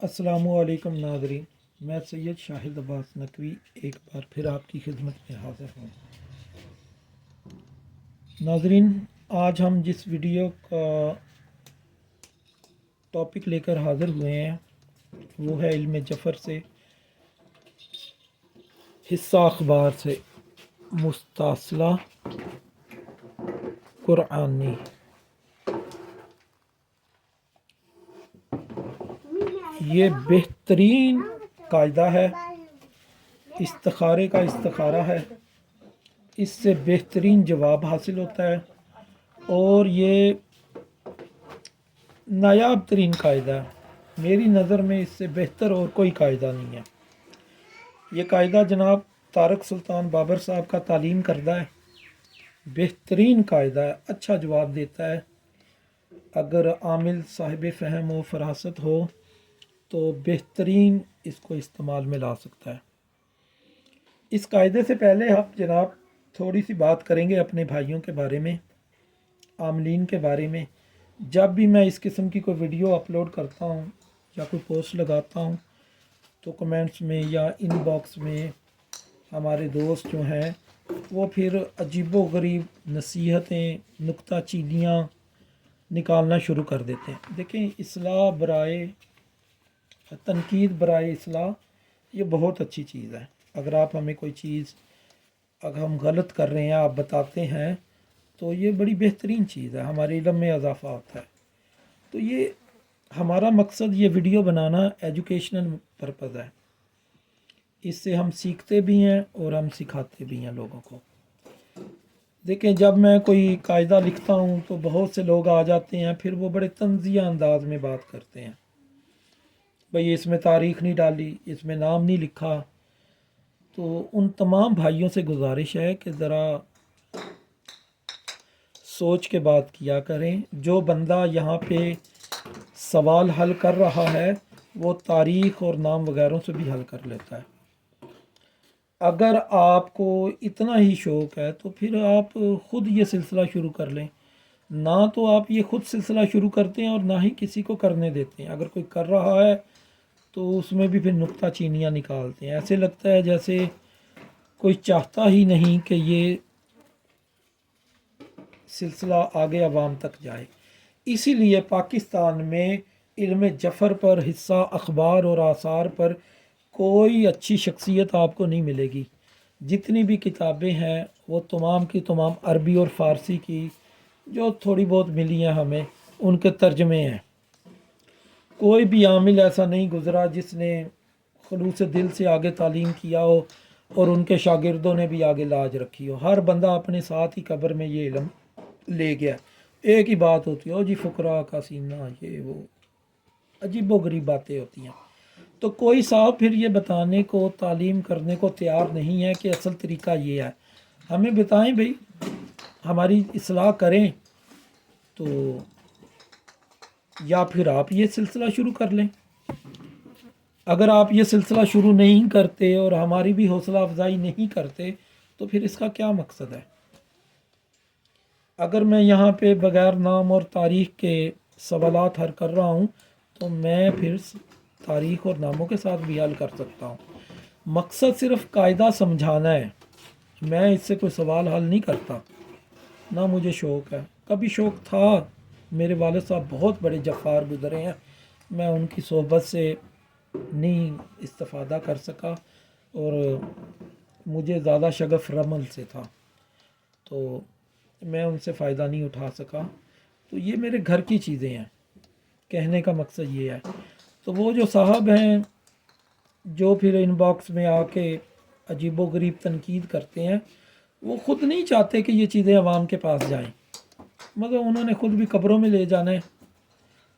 السلام علیکم ناظرین، میں سید شاہد عباس نقوی ایک بار پھر آپ کی خدمت میں حاضر ہوں۔ ناظرین، آج ہم جس ویڈیو کا ٹاپک لے کر حاضر ہوئے ہیں وہ ہے علم جفر سے حصہ اخبار سے مستاصلہ قرآنی۔ یہ بہترین قاعدہ ہے، استخارے کا استخارہ ہے، اس سے بہترین جواب حاصل ہوتا ہے اور یہ نایاب ترین قاعدہ ہے۔ میری نظر میں اس سے بہتر اور کوئی قاعدہ نہیں ہے۔ یہ قاعدہ جناب طارق سلطان بابر صاحب کا تعلیم کردہ ہے، بہترین قاعدہ ہے، اچھا جواب دیتا ہے۔ اگر عامل صاحب فہم و فراست ہو تو بہترین اس کو استعمال میں لا سکتا ہے۔ اس قاعدے سے پہلے ہم جناب تھوڑی سی بات کریں گے اپنے بھائیوں کے بارے میں، عاملین کے بارے میں۔ جب بھی میں اس قسم کی کوئی ویڈیو اپلوڈ کرتا ہوں یا کوئی پوسٹ لگاتا ہوں تو کمنٹس میں یا ان باکس میں ہمارے دوست جو ہیں وہ پھر عجیب و غریب نصیحتیں، نکتہ چینیاں نکالنا شروع کر دیتے ہیں۔ دیکھیں، اصلاح برائے تنقید برائے اصلاح یہ بہت اچھی چیز ہے۔ اگر آپ ہمیں کوئی چیز اگر ہم غلط کر رہے ہیں آپ بتاتے ہیں تو یہ بڑی بہترین چیز ہے، ہمارے علم میں اضافہ ہوتا ہے۔ تو یہ ہمارا مقصد یہ ویڈیو بنانا ایجوکیشنل پرپز ہے، اس سے ہم سیکھتے بھی ہیں اور ہم سکھاتے بھی ہیں لوگوں کو۔ دیکھیں، جب میں کوئی قاعدہ لکھتا ہوں تو بہت سے لوگ آ جاتے ہیں، پھر وہ بڑے طنزیہ انداز میں بات کرتے ہیں، بھئی اس میں تاریخ نہیں ڈالی، اس میں نام نہیں لکھا۔ تو ان تمام بھائیوں سے گزارش ہے کہ ذرا سوچ کے بات کیا کریں۔ جو بندہ یہاں پہ سوال حل کر رہا ہے وہ تاریخ اور نام وغیرہ سے بھی حل کر لیتا ہے۔ اگر آپ کو اتنا ہی شوق ہے تو پھر آپ خود یہ سلسلہ شروع کر لیں۔ نہ تو آپ یہ خود سلسلہ شروع کرتے ہیں اور نہ ہی کسی کو کرنے دیتے ہیں۔ اگر کوئی کر رہا ہے تو اس میں بھی پھر نکتہ چینیاں نکالتے ہیں، ایسے لگتا ہے جیسے کوئی چاہتا ہی نہیں کہ یہ سلسلہ آگے عوام تک جائے۔ اسی لیے پاکستان میں علم جفر پر، حصہ اخبار اور آثار پر کوئی اچھی شخصیت آپ کو نہیں ملے گی۔ جتنی بھی کتابیں ہیں وہ تمام کی تمام عربی اور فارسی کی جو تھوڑی بہت ملی ہیں ہمیں، ان کے ترجمے ہیں۔ کوئی بھی عامل ایسا نہیں گزرا جس نے خلوص دل سے آگے تعلیم کیا ہو اور ان کے شاگردوں نے بھی آگے لاج رکھی ہو۔ ہر بندہ اپنے ساتھ ہی قبر میں یہ علم لے گیا۔ ایک ہی بات ہوتی ہے، جی فقراء کا سینہ، یہ وہ عجیب و غریب باتیں ہوتی ہیں۔ تو کوئی صاحب پھر یہ بتانے کو، تعلیم کرنے کو تیار نہیں ہے کہ اصل طریقہ یہ ہے۔ ہمیں بتائیں بھئی، ہماری اصلاح کریں، تو یا پھر آپ یہ سلسلہ شروع کر لیں۔ اگر آپ یہ سلسلہ شروع نہیں کرتے اور ہماری بھی حوصلہ افزائی نہیں کرتے تو پھر اس کا کیا مقصد ہے؟ اگر میں یہاں پہ بغیر نام اور تاریخ کے سوالات حل کر رہا ہوں تو میں پھر تاریخ اور ناموں کے ساتھ بھی حل کر سکتا ہوں۔ مقصد صرف قاعدہ سمجھانا ہے، میں اس سے کوئی سوال حل نہیں کرتا، نہ مجھے شوق ہے۔ کبھی شوق تھا، میرے والد صاحب بہت بڑے جفار گزرے ہیں، میں ان کی صحبت سے نہیں استفادہ کر سکا اور مجھے زیادہ شغف رمل سے تھا تو میں ان سے فائدہ نہیں اٹھا سکا۔ تو یہ میرے گھر کی چیزیں ہیں، کہنے کا مقصد یہ ہے۔ تو وہ جو صاحب ہیں جو پھر ان باکس میں آ کے عجیب و غریب تنقید کرتے ہیں، وہ خود نہیں چاہتے کہ یہ چیزیں عوام کے پاس جائیں، مگر انہوں نے خود بھی قبروں میں لے جانا ہے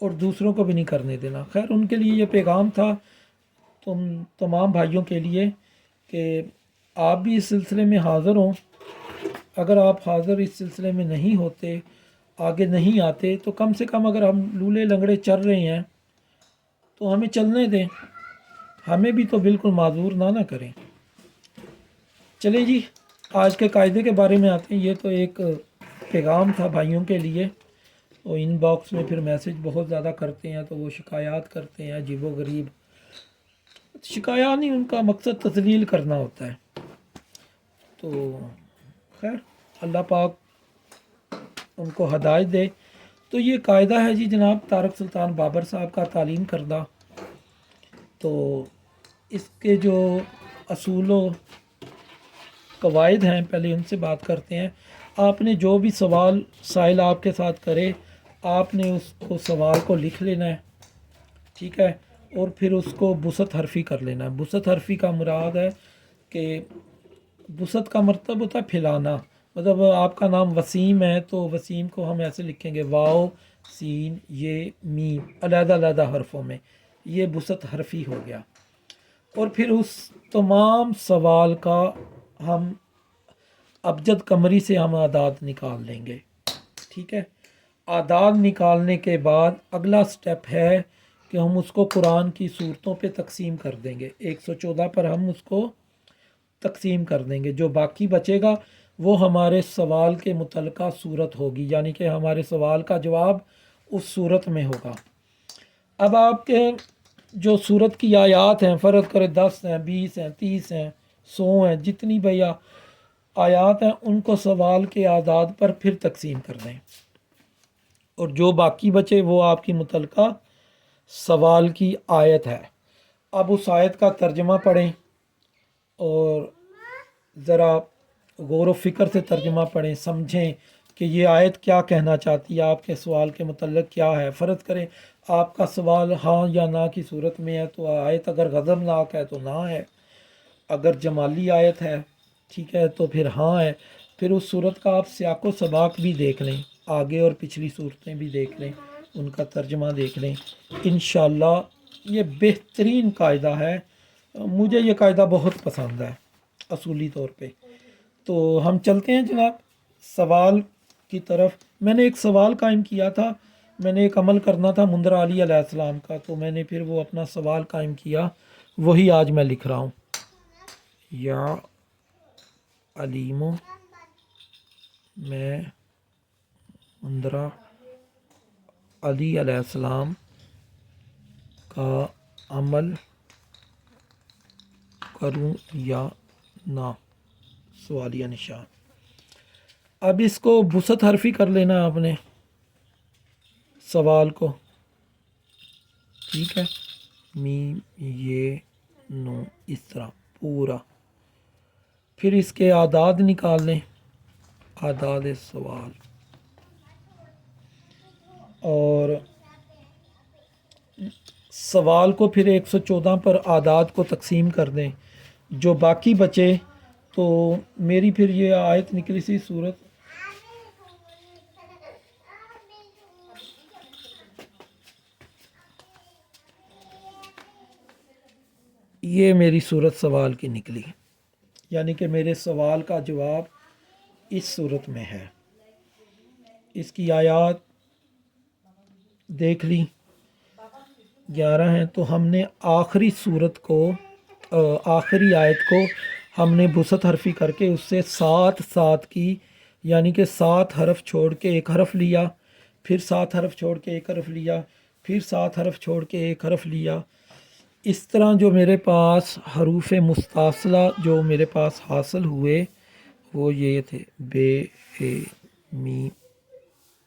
اور دوسروں کو بھی نہیں کرنے دینا۔ خیر، ان کے لیے یہ پیغام تھا تم تمام بھائیوں کے لیے کہ آپ بھی اس سلسلے میں حاضر ہوں۔ اگر آپ حاضر اس سلسلے میں نہیں ہوتے، آگے نہیں آتے، تو کم سے کم اگر ہم لولے لنگڑے چل رہے ہیں تو ہمیں چلنے دیں، ہمیں بھی تو بالکل معذور نہ کریں۔ چلیں جی، آج کے قاعدے کے بارے میں آتے ہیں۔ یہ تو ایک پیغام تھا بھائیوں کے لیے، تو ان باکس میں پھر میسج بہت زیادہ کرتے ہیں، تو وہ شکایات کرتے ہیں عجیب و غریب شکایات، نہیں ان کا مقصد تذلیل کرنا ہوتا ہے۔ تو خیر اللہ پاک ان کو ہدایت دے۔ تو یہ قاعدہ ہے جی جناب طارق سلطان بابر صاحب کا تعلیم کردہ۔ تو اس کے جو اصول و قواعد ہیں پہلے ان سے بات کرتے ہیں۔ آپ نے جو بھی سوال سائل آپ کے ساتھ کرے، آپ نے اس کو سوال کو لکھ لینا ہے، ٹھیک ہے، اور پھر اس کو بسط حرفی کر لینا ہے۔ بسط حرفی کا مراد ہے کہ بسط کا مطلب ہوتا ہے پھیلانا، مطلب آپ کا نام وسیم ہے تو وسیم کو ہم ایسے لکھیں گے واو سین یہ میم علیحدہ علیحدہ حرفوں میں، یہ بسط حرفی ہو گیا۔ اور پھر اس تمام سوال کا ہم ابجد قمری سے ہم اعداد نکال لیں گے، ٹھیک ہے۔ اعداد نکالنے کے بعد اگلا سٹیپ ہے کہ ہم اس کو قرآن کی صورتوں پہ تقسیم کر دیں گے۔ 114 پر ہم اس کو تقسیم کر دیں گے، جو باقی بچے گا وہ ہمارے سوال کے متعلقہ صورت ہوگی، یعنی کہ ہمارے سوال کا جواب اس صورت میں ہوگا۔ اب آپ کے جو صورت کی آیات ہیں، فرض کرے 10 ہیں، 20 ہیں، 30 ہیں، 100 ہیں، جتنی بھیا آیات ہیں ان کو سوال کے اعداد پر پھر تقسیم کر دیں، اور جو باقی بچے وہ آپ کی متعلقہ سوال کی آیت ہے۔ اب اس آیت کا ترجمہ پڑھیں اور ذرا غور و فکر سے ترجمہ پڑھیں، سمجھیں کہ یہ آیت کیا کہنا چاہتی ہے، آپ کے سوال کے متعلق کیا ہے۔ فرض کریں آپ کا سوال ہاں یا نہ کی صورت میں ہے تو آیت اگر غضبناک ہے تو نہ ہے، اگر جمالی آیت ہے ٹھیک ہے تو پھر ہاں ہے۔ پھر اس صورت کا آپ سیاق و سباق بھی دیکھ لیں، آگے اور پچھلی صورتیں بھی دیکھ لیں، ان کا ترجمہ دیکھ لیں۔ انشاءاللہ یہ بہترین قاعدہ ہے، مجھے یہ قاعدہ بہت پسند ہے اصولی طور پہ۔ تو ہم چلتے ہیں جناب سوال کی طرف۔ میں نے ایک سوال قائم کیا تھا، میں نے ایک عمل کرنا تھا مندر علی علیہ السلام کا، تو میں نے پھر وہ اپنا سوال قائم کیا، وہی آج میں لکھ رہا ہوں۔ یا علیمو میں مندرہ علی علیہ السلام کا عمل کروں یا نہ، سوالیہ نشان۔ اب اس کو بسط حرفی کر لینا آپ نے سوال کو، ٹھیک ہے، میم یہ نو اس طرح پورا، پھر اس کے اعداد نکال لیں، اعداد سوال، اور سوال کو پھر 114 پر اعداد کو تقسیم کر دیں، جو باقی بچے تو میری پھر یہ آیت نکلی سی صورت، یہ میری صورت سوال کی نکلی، یعنی کہ میرے سوال کا جواب اس صورت میں ہے۔ اس کی آیات دیکھ لی 11 ہیں، تو ہم نے آخری صورت کو آخری آیت کو ہم نے بسط حرفی کر کے اس سے 7 کی، یعنی کہ 7 حرف چھوڑ کے ایک حرف لیا، پھر 7 حرف چھوڑ کے ایک حرف لیا، پھر 7 حرف چھوڑ کے ایک حرف لیا۔ اس طرح جو میرے پاس حروف مستاصلہ جو میرے پاس حاصل ہوئے وہ یہ تھے بے اے می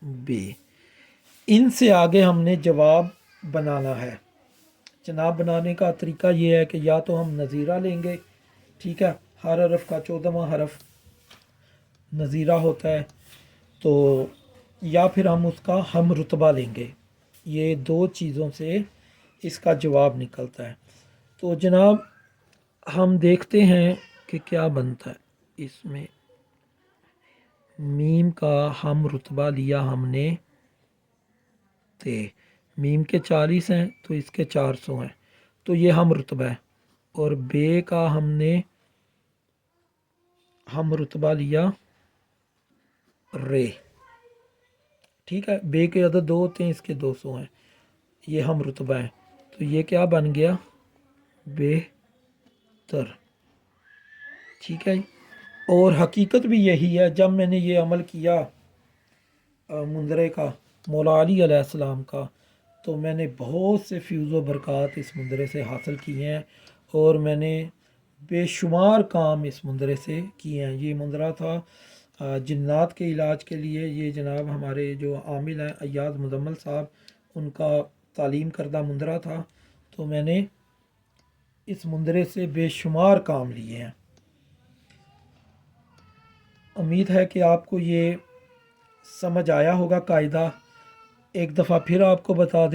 بے۔ ان سے آگے ہم نے جواب بنانا ہے۔ جناب بنانے کا طریقہ یہ ہے کہ یا تو ہم نظیرہ لیں گے، ٹھیک ہے، ہر حرف کا 14واں حرف نظیرہ ہوتا ہے، تو یا پھر ہم اس کا ہم رتبہ لیں گے، یہ دو چیزوں سے اس کا جواب نکلتا ہے۔ تو جناب ہم دیکھتے ہیں کہ کیا بنتا ہے اس میں۔ میم کا ہم رتبہ لیا ہم نے تے، میم کے 40 ہیں تو اس کے 400 ہیں، تو یہ ہم رتبہ ہے، اور بے کا ہم نے ہم رتبہ لیا رے، ٹھیک ہے، بے کے عدد 2 ہوتے ہیں، اس کے 200 ہیں، یہ ہم رتبہ ہے، تو یہ کیا بن گیا بہتر، ٹھیک ہے۔ اور حقیقت بھی یہی ہے، جب میں نے یہ عمل کیا منظرے کا مولا علی علیہ السلام کا، تو میں نے بہت سے فیوز و برکات اس مندرے سے حاصل کیے ہیں، اور میں نے بے شمار کام اس مندرے سے کیے ہیں۔ یہ مندرہ تھا جنات کے علاج کے لیے، یہ جناب ہمارے جو عامل ہیں ایاز مزمل صاحب، ان کا تعلیم کردہ مندرہ تھا، تو میں نے اس مندرے سے بے شمار کام لیے ہیں۔ امید ہے کہ آپ کو یہ سمجھ آیا ہوگا قاعدہ۔ ایک دفعہ پھر آپ کو بتا دیں